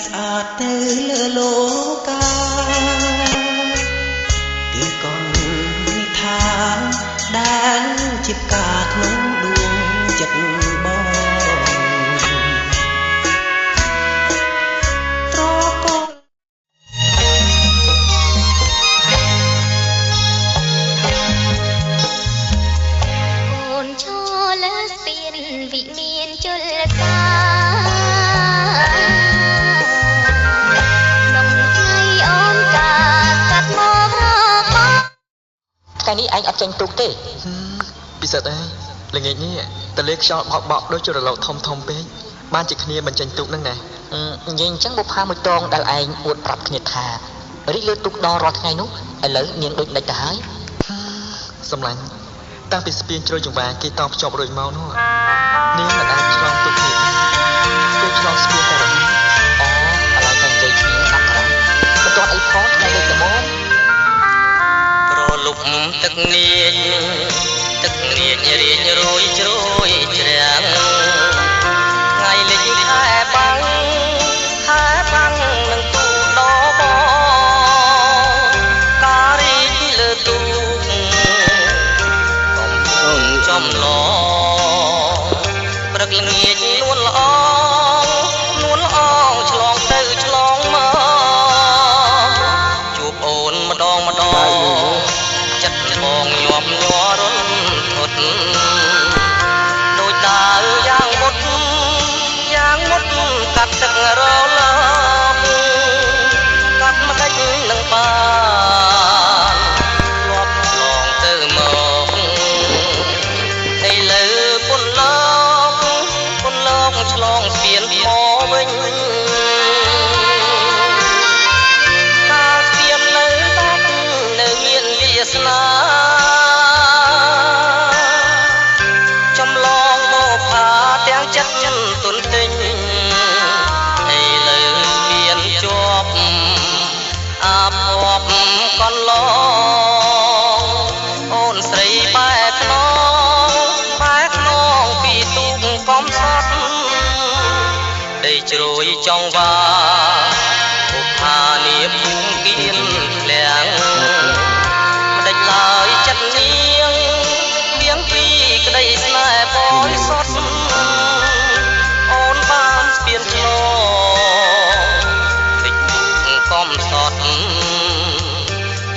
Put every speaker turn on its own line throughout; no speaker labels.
ស្អាតទៅលើលោកកាគឺកូននិថាដែលជាផ្កាក្នុងដួងចិត្តបងត្រកូល
អូនឈរលើស្ពានវិមានជលសា
ថ្ងៃនេះឯងអត់ចេញទូកទេ
ពិសិដ្ឋអើយល្ងាចនេះតលេខ្យល់បក់ដូចជារលកធំពេកបានជាគ្នាបញ្ចេញទូកហ្នឹងណា
និយាយអញ្ចឹងបុប្ផាមួយតងដែលឯងអួតប្រាប់គ្នាថារីកលើទូកដងរាល់ថ្ងៃនោះឥឡូវនាងដូចដាច់ទៅហើយ
សម្លាញ់តាំងពីស្ពានជ្រោយចង្វាគេតភ្ជាប់រួចមកនោះនាងមិនអាចឆ្លងទូកគ្នាគឺឆ្លងស្ពានតែរហូត
ឥឡូវតែនិយាយគ្នាអត់ក្រំមិនទាន់អីផងថ្ងៃនេះតែមក
លុបទឹកនាចរៀងរួយជ្រោយជ្រាំងថ្ងៃលិចខែបាំងនឹងទូដបងការីលើទូកំពុងចំឡងព្រឹកល្ងាចនួនល្អឆ្លងទៅឆ្លងមកជួបអូនម្ដងបងញាប់ញ័ររន្ធត់ដូចដើរយ៉ាងមុតកាត់ទឹករលកាត់មិនដេចនឹងបានលាប់ឆ្លងទៅមកឥឡូវពុនលោកឆ្លងស្ពានថ្មវិញកាលស្ពាននៅបាត់នៅមានវាសនាទុនទិញឥឡូវមានជាប់អាប់កន្លងអូនស្រីបែកខ្នងពីទូកកំសត់ដីជ្រោយចង់វាពុកផានាភូមិគៀនឃ្លាំងមិនដេចឡើយចិត្តនាងវៀងពីក្តីស្នេហ៍បរិសុទ្ធស្ពានឆ្លងតិចទូកកំសត់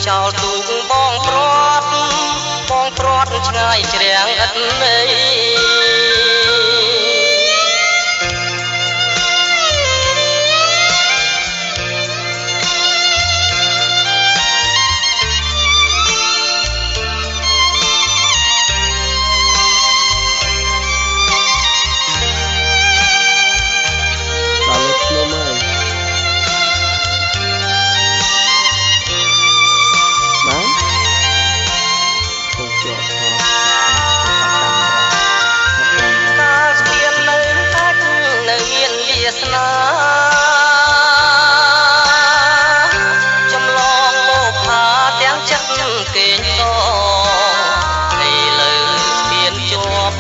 ចោលទូកបងព្រាត់ឆ្ងាយជ្រាំងឥតន័យចម្លងមកផាទាំងចិត្តគេងសឥឡូវស្ពានជាប់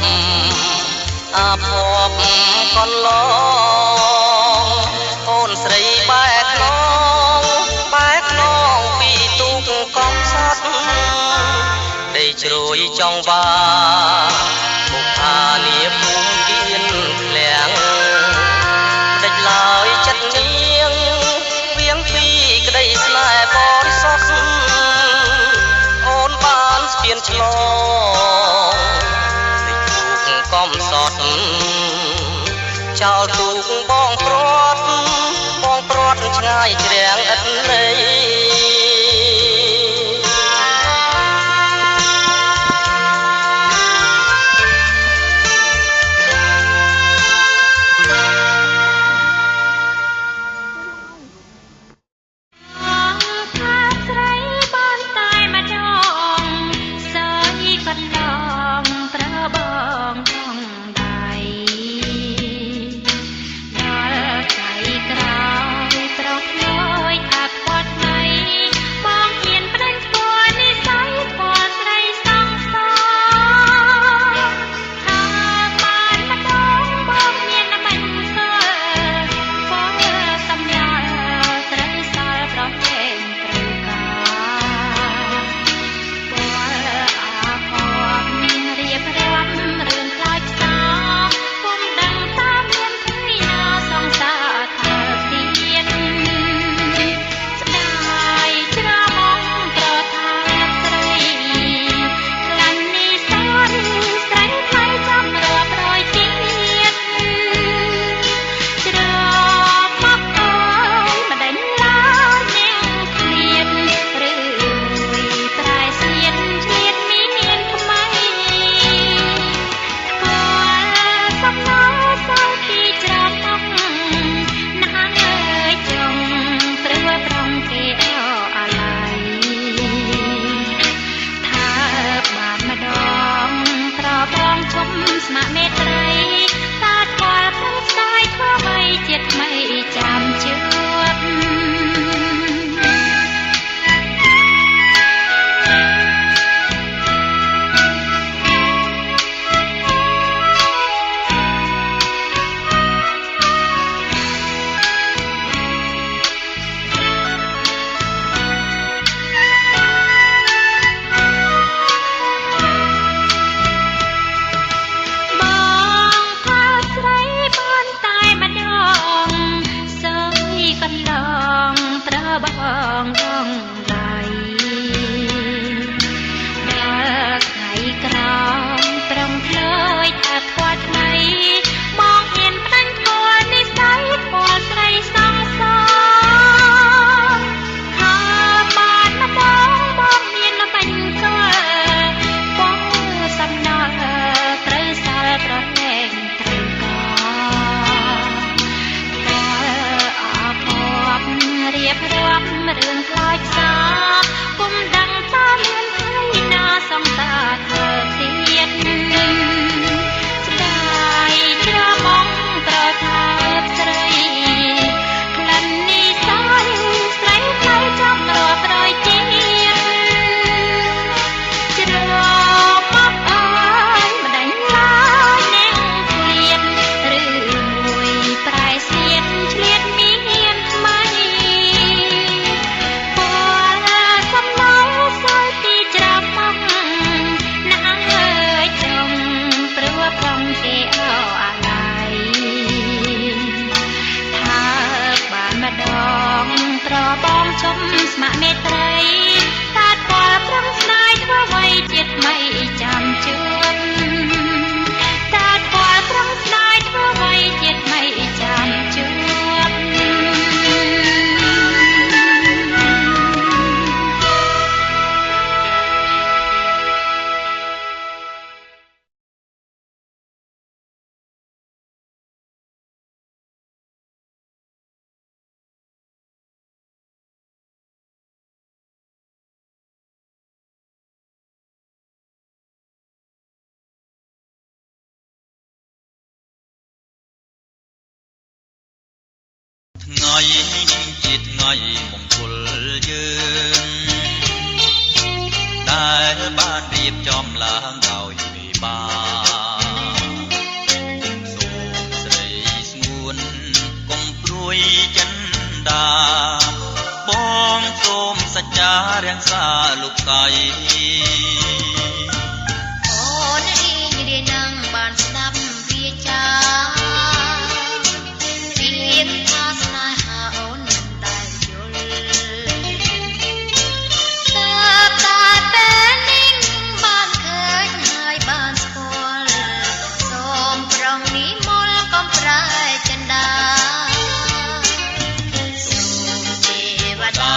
អាភ័ព្វកន្លងអូនស្រីបែកខ្នងពីទូកកំសត់ដីជ្រោយចង់វាបុប្ផានាភូមិគៀនឃ្លាំងដេចឡើយចិត្តនាងវៀងពីក្តីស្នេហ៍បរិសុទ្ធអូនបានស្ពានឆ្លងតិចទូកកំសត់ចោលទូកបងព្រាត់ឆ្ងាយជ្រាំងឥតន័យ
ដល់ใจក្រោយប្រផ្លយអាប់
ជាតិថ្ងៃមង្គលយើងដែលបានរៀបចំឡើងដោយមេបាសូមស្រីស្ងួនកុំព្រួយចិនដាបងសូមសច្ចារាំងសាលោកស្រី
អូនរីងរាយនឹងបានស្ដាប់វាចារៀបថាស្នេហាអូនមិនដែលយល់តើតែពេលនេះបានឃើញហើយបានស្គាល់សូមប្រងនិមលកុំប្រែចិនដាសូមទេវតា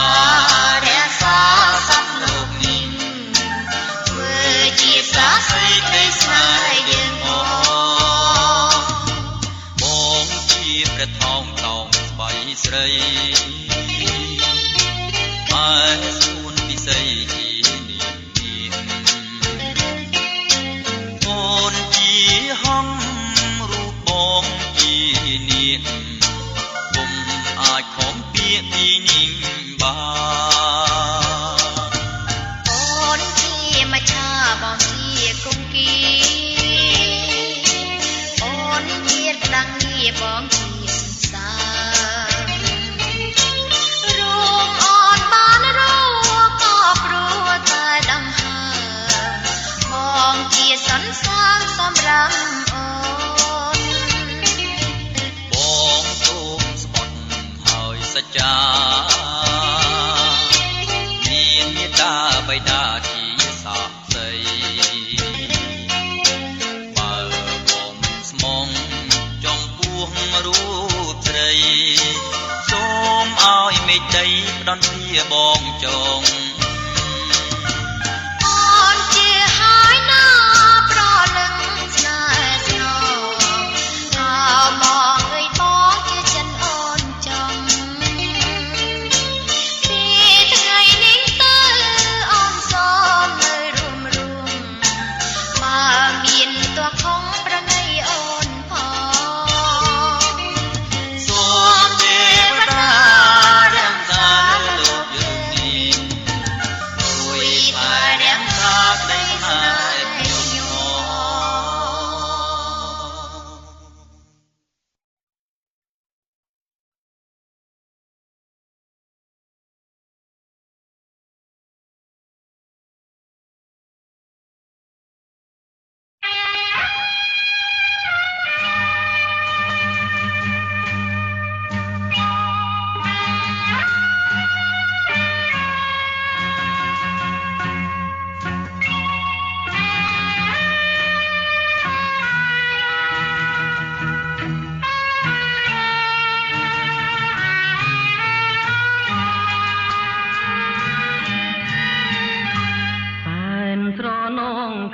រក្សាសត្វលោកនេះធ្វើជាសាស្ត្រីក្តីស្នេហ៍យើង
បងជាព្រះថោងតោងស្បៃស្រីហើយសួនពិសីជានាងអូនជាហំរូបបងជានាងគុំអាចខំពាក្យពីនាងបាន
អូនជាមច្ឆាបងជាគង្គីអូនជាក្តាំងងារបងជាសារួមអូនបានរួក៏ព្រោះតែដង្ហើបងជាសន្សានសម្រាប់អូន
បងសូមស្បត់ហើយសច្ចាមានមេត្តាបិតាជាសាក្សីបើបងស្មងចំពោះរូបស្រីសូមឲ្យមេឃដីផ្ដន់ជាបងចង
អូនជាហើយណាប្រលឹងស្នេហ៍ស្នងអើមកអើយបងជាចិនអូនចង់ពីថ្ងៃនេះទៅអូនសូមនៅរួមបើមានទោះខំប្រណីអូនផង
សូមទេវតារាំងសាលោកយើងនេះជួយបានរាំងសាក្តីស្នេហ៍ខ្ញុំ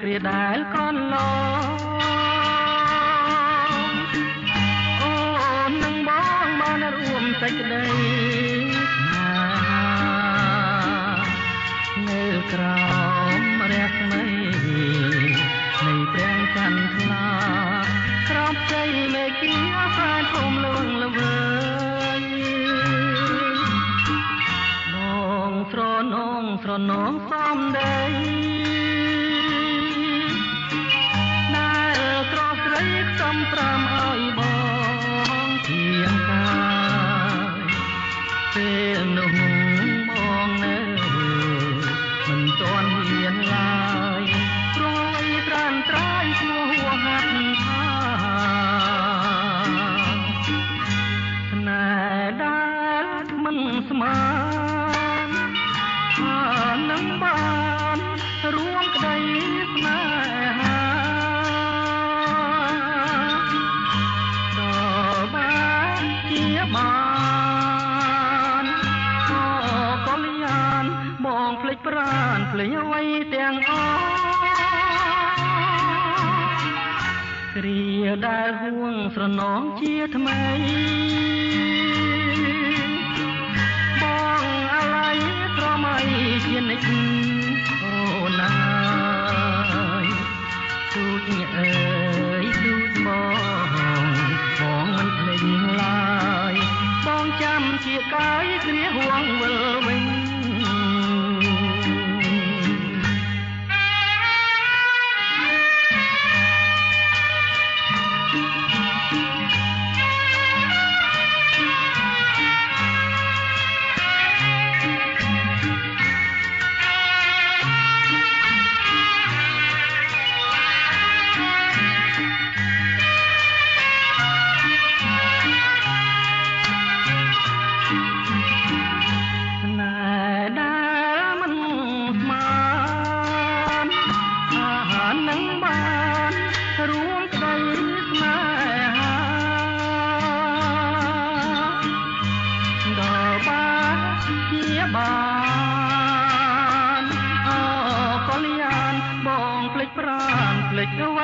គ្រាដែលកនឡងអូននឹងបងបានរួមសេចក្តីនៅក្រោមរស្មីនៃព្រះចន្ទថ្លាក្រោមជ័យមេឃាផែនភូមិលងល្វើយបងស្រនងសំដីសំប្រាំឲ្យបងធៀងកាយពេលនោះបងនៅមិនទាន់ហ៊ានឡើយព្រួយត្រានត្រាយឈ្មោះហាត់ថាស្នេហ៍ដែលមិនស្មានថានឹងបានរួមក្តីស្នេហាបានក៏កលយានបងភ្លេចប្រានភ្លេចអ្វីទាំងអស់គ្រាដែលហួងស្រនងជាថ្មីបងអាឡ័យត្រមៃជានិច្ចអូនអើយទូចអើយទូចបងមិនភ្លេចឡើយបងចាំជា ួងវិលវិញបានអកលយានបងភ្លេចប្រាណភ្លេចអ្វី